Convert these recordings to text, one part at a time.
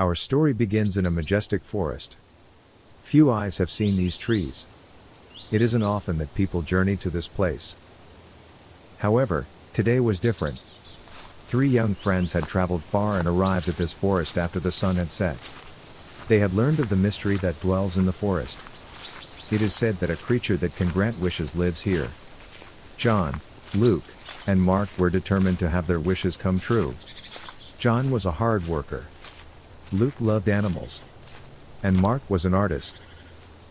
Our story begins in a majestic forest. Few eyes have seen these trees. It isn't often that people journey to this place. However, today was different. Three young friends had traveled far and arrived at this forest after the sun had set. They had learned of the mystery that dwells in the forest. It is said that a creature that can grant wishes lives here. John, Luke, and Mark were determined to have their wishes come true. John was a hard worker. Luke loved animals. And Mark was an artist.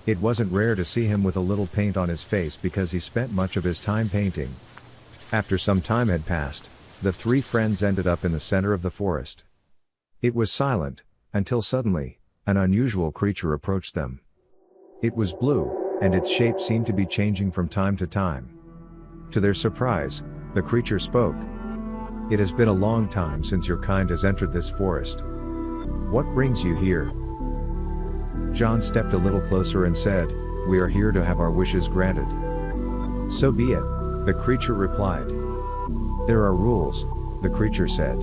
It wasn't rare to see him with a little paint on his face because he spent much of his time painting. After some time had passed, the three friends ended up in the center of the forest. It was silent, until suddenly, an unusual creature approached them. It was blue, and its shape seemed to be changing from time to time. To their surprise, the creature spoke. "It has been a long time since your kind has entered this forest. What brings you here?" John stepped a little closer and said, "We are here to have our wishes granted." "So be it," the creature replied. "There are rules," the creature said.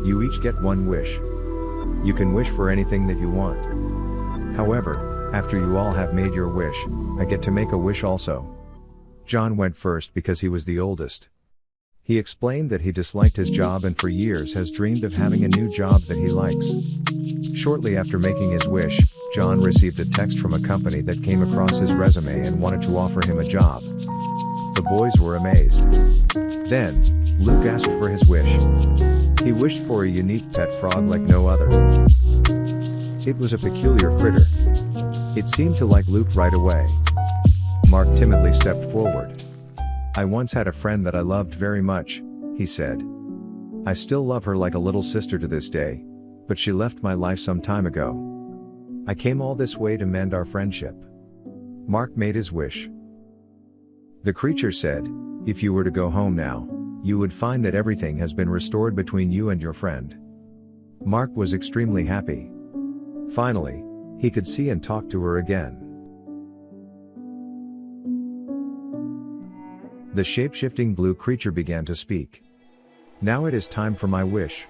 "You each get one wish. You can wish for anything that you want. However, after you all have made your wish, I get to make a wish also." John went first because he was the oldest. He explained that he disliked his job and for years has dreamed of having a new job that he likes. Shortly after making his wish, John received a text from a company that came across his resume and wanted to offer him a job. The boys were amazed. Then, Luke asked for his wish. He wished for a unique pet frog like no other. It was a peculiar critter. It seemed to like Luke right away. Mark timidly stepped forward. "I once had a friend that I loved very much," he said. "I still love her like a little sister to this day, but she left my life some time ago. I came all this way to mend our friendship." Mark made his wish. The creature said, "If you were to go home now, you would find that everything has been restored between you and your friend." Mark was extremely happy. Finally, he could see and talk to her again. The shape-shifting blue creature began to speak. "Now it is time for my wish."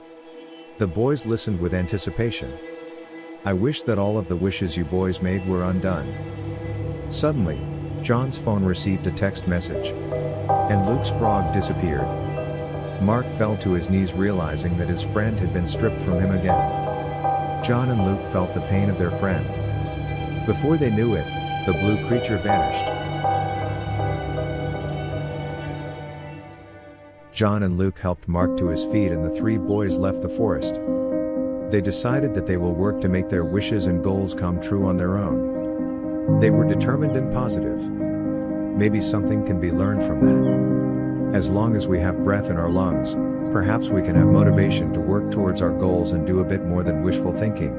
The boys listened with anticipation. "I wish that all of the wishes you boys made were undone." Suddenly, John's phone received a text message. And Luke's frog disappeared. Mark fell to his knees realizing that his friend had been stripped from him again. John and Luke felt the pain of their friend. Before they knew it, the blue creature vanished. John and Luke helped Mark to his feet and the three boys left the forest. They decided that they will work to make their wishes and goals come true on their own. They were determined and positive. Maybe something can be learned from that. As long as we have breath in our lungs, perhaps we can have motivation to work towards our goals and do a bit more than wishful thinking.